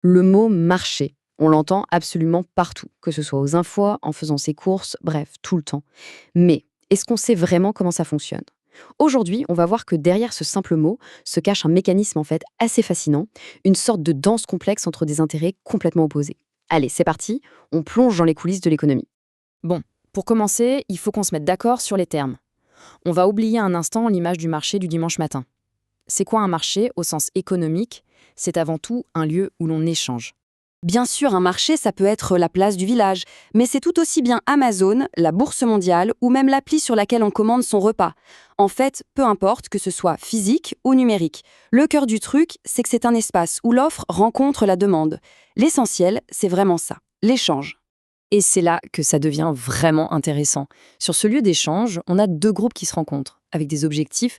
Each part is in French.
Le mot marché, on l'entend absolument partout, que ce soit aux infos, en faisant ses courses, bref, tout le temps. Mais est-ce qu'on sait vraiment comment ça fonctionne? Aujourd'hui, on va voir que derrière ce simple mot se cache un mécanisme en fait assez fascinant, une sorte de danse complexe entre des intérêts complètement opposés. Allez, c'est parti, on plonge dans les coulisses de l'économie. Bon, pour commencer, il faut qu'on se mette d'accord sur les termes. On va oublier un instant l'image du marché du dimanche matin. C'est quoi un marché au sens économique? C'est avant tout un lieu où l'on échange. Bien sûr, un marché, ça peut être la place du village, mais c'est tout aussi bien Amazon, la bourse mondiale ou même l'appli sur laquelle on commande son repas. En fait, peu importe que ce soit physique ou numérique. Le cœur du truc, c'est que c'est un espace où l'offre rencontre la demande. L'essentiel, c'est vraiment ça, l'échange. Et c'est là que ça devient vraiment intéressant. Sur ce lieu d'échange, on a deux groupes qui se rencontrent, avec des objectifs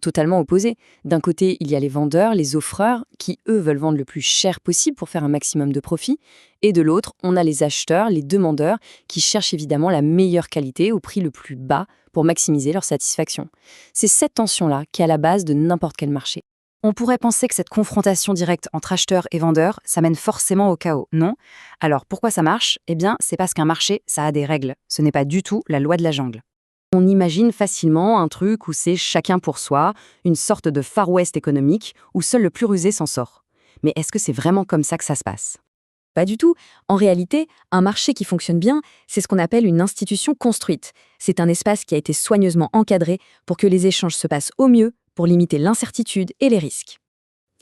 totalement opposés. D'un côté, il y a les vendeurs, les offreurs, qui eux veulent vendre le plus cher possible pour faire un maximum de profit. Et de l'autre, on a les acheteurs, les demandeurs, qui cherchent évidemment la meilleure qualité au prix le plus bas pour maximiser leur satisfaction. C'est cette tension-là qui est à la base de n'importe quel marché. On pourrait penser que cette confrontation directe entre acheteurs et vendeurs, ça mène forcément au chaos, non? Alors pourquoi ça marche? Eh bien, c'est parce qu'un marché, ça a des règles. Ce n'est pas du tout la loi de la jungle. On imagine facilement un truc où c'est chacun pour soi, une sorte de Far West économique où seul le plus rusé s'en sort. Mais est-ce que c'est vraiment comme ça que ça se passe? Pas du tout. En réalité, un marché qui fonctionne bien, c'est ce qu'on appelle une institution construite. C'est un espace qui a été soigneusement encadré pour que les échanges se passent au mieux, pour limiter l'incertitude et les risques.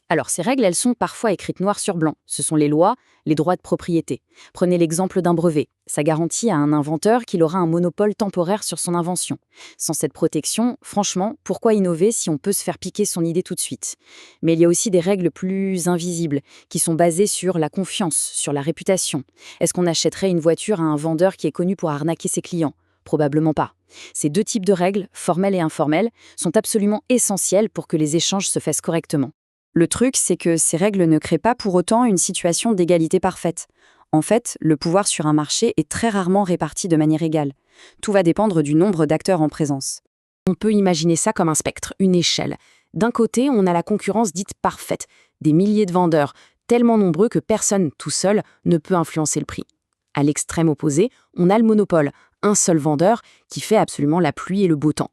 Alors ces règles, elles sont parfois écrites noir sur blanc. Ce sont les lois, les droits de propriété. Prenez l'exemple d'un brevet. Ça garantit à un inventeur qu'il aura un monopole temporaire sur son invention. Sans cette protection, franchement, pourquoi innover si on peut se faire piquer son idée tout de suite? Mais il y a aussi des règles plus invisibles, qui sont basées sur la confiance, sur la réputation. Est-ce qu'on achèterait une voiture à un vendeur qui est connu pour arnaquer ses clients? Probablement pas. Ces deux types de règles, formelles et informelles, sont absolument essentielles pour que les échanges se fassent correctement. Le truc, c'est que ces règles ne créent pas pour autant une situation d'égalité parfaite. En fait, le pouvoir sur un marché est très rarement réparti de manière égale. Tout va dépendre du nombre d'acteurs en présence. On peut imaginer ça comme un spectre, une échelle. D'un côté, on a la concurrence dite parfaite, des milliers de vendeurs, tellement nombreux que personne, tout seul, ne peut influencer le prix. À l'extrême opposé, on a le monopole, un seul vendeur qui fait absolument la pluie et le beau temps.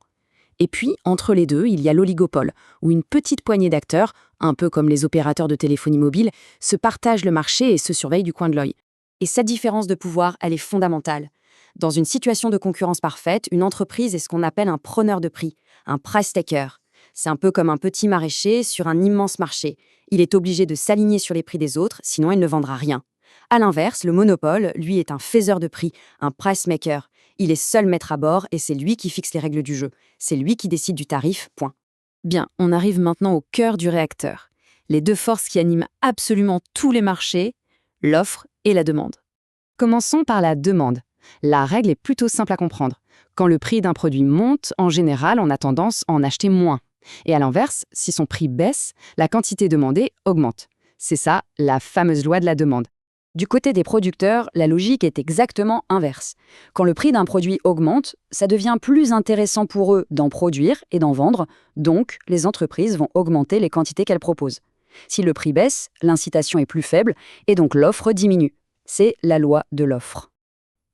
Et puis, entre les deux, il y a l'oligopole, où une petite poignée d'acteurs, un peu comme les opérateurs de téléphonie mobile, se partagent le marché et se surveillent du coin de l'œil. Et cette différence de pouvoir, elle est fondamentale. Dans une situation de concurrence parfaite, une entreprise est ce qu'on appelle un preneur de prix, un price taker. C'est un peu comme un petit maraîcher sur un immense marché. Il est obligé de s'aligner sur les prix des autres, sinon il ne vendra rien. À l'inverse, le monopole, lui, est un faiseur de prix, un price maker. Il est seul maître à bord et c'est lui qui fixe les règles du jeu. C'est lui qui décide du tarif, point. Bien, on arrive maintenant au cœur du réacteur. Les deux forces qui animent absolument tous les marchés, l'offre et la demande. Commençons par la demande. La règle est plutôt simple à comprendre. Quand le prix d'un produit monte, en général, on a tendance à en acheter moins. Et à l'inverse, si son prix baisse, la quantité demandée augmente. C'est ça, la fameuse loi de la demande. Du côté des producteurs, la logique est exactement inverse. Quand le prix d'un produit augmente, ça devient plus intéressant pour eux d'en produire et d'en vendre, donc les entreprises vont augmenter les quantités qu'elles proposent. Si le prix baisse, l'incitation est plus faible et donc l'offre diminue. C'est la loi de l'offre.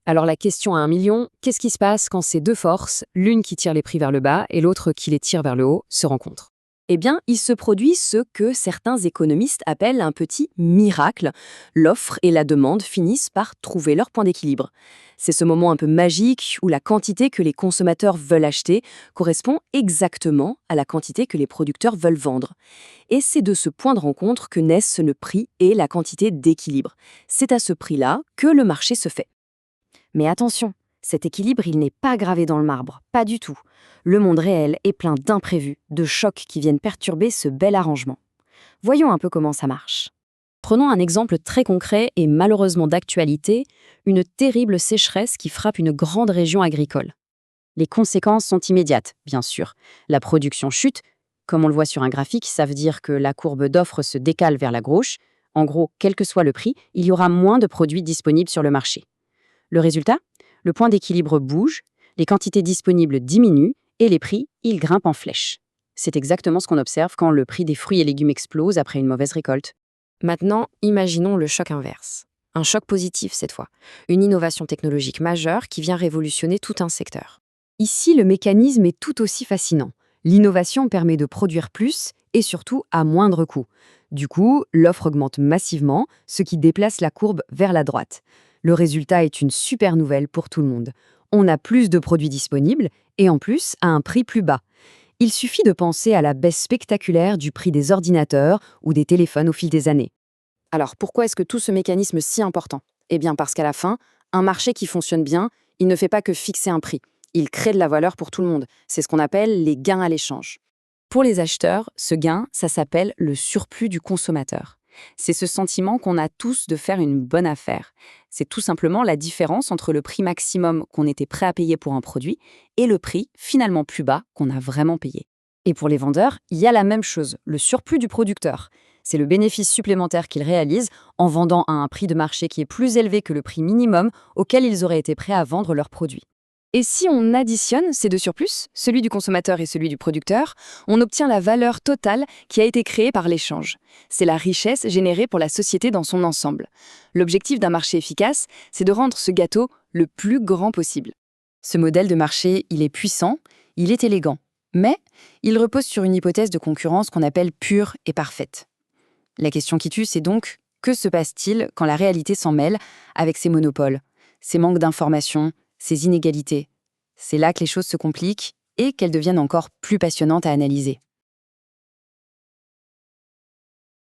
Alors la question à 1 million, qu'est-ce qui se passe quand ces deux forces, l'une qui tire les prix vers le bas et l'autre qui les tire vers le haut, se rencontrent? Eh bien, il se produit ce que certains économistes appellent un petit miracle. L'offre et la demande finissent par trouver leur point d'équilibre. C'est ce moment un peu magique où la quantité que les consommateurs veulent acheter correspond exactement à la quantité que les producteurs veulent vendre. Et c'est de ce point de rencontre que naissent le prix et la quantité d'équilibre. C'est à ce prix-là que le marché se fait. Mais attention, cet équilibre, il n'est pas gravé dans le marbre, pas du tout. Le monde réel est plein d'imprévus, de chocs qui viennent perturber ce bel arrangement. Voyons un peu comment ça marche. Prenons un exemple très concret et malheureusement d'actualité, une terrible sécheresse qui frappe une grande région agricole. Les conséquences sont immédiates, bien sûr. La production chute. Comme on le voit sur un graphique, ça veut dire que la courbe d'offre se décale vers la gauche. En gros, quel que soit le prix, il y aura moins de produits disponibles sur le marché. Le résultat? Le point d'équilibre bouge, les quantités disponibles diminuent et les prix, ils grimpent en flèche. C'est exactement ce qu'on observe quand le prix des fruits et légumes explose après une mauvaise récolte. Maintenant, imaginons le choc inverse. Un choc positif cette fois. Une innovation technologique majeure qui vient révolutionner tout un secteur. Ici, le mécanisme est tout aussi fascinant. L'innovation permet de produire plus et surtout à moindre coût. Du coup, l'offre augmente massivement, ce qui déplace la courbe vers la droite. Le résultat est une super nouvelle pour tout le monde. On a plus de produits disponibles et en plus à un prix plus bas. Il suffit de penser à la baisse spectaculaire du prix des ordinateurs ou des téléphones au fil des années. Alors pourquoi est-ce que tout ce mécanisme est si important? Eh bien parce qu'à la fin, un marché qui fonctionne bien, il ne fait pas que fixer un prix. Il crée de la valeur pour tout le monde. C'est ce qu'on appelle les gains à l'échange. Pour les acheteurs, ce gain, ça s'appelle le surplus du consommateur. C'est ce sentiment qu'on a tous de faire une bonne affaire. C'est tout simplement la différence entre le prix maximum qu'on était prêt à payer pour un produit et le prix finalement plus bas qu'on a vraiment payé. Et pour les vendeurs, il y a la même chose, le surplus du producteur. C'est le bénéfice supplémentaire qu'ils réalisent en vendant à un prix de marché qui est plus élevé que le prix minimum auquel ils auraient été prêts à vendre leurs produits. Et si on additionne ces deux surplus, celui du consommateur et celui du producteur, on obtient la valeur totale qui a été créée par l'échange. C'est la richesse générée pour la société dans son ensemble. L'objectif d'un marché efficace, c'est de rendre ce gâteau le plus grand possible. Ce modèle de marché, il est puissant, il est élégant, mais il repose sur une hypothèse de concurrence qu'on appelle pure et parfaite. La question qui tue, c'est donc, que se passe-t-il quand la réalité s'en mêle avec ces monopoles, ces manques d'informations, ces inégalités? C'est là que les choses se compliquent et qu'elles deviennent encore plus passionnantes à analyser.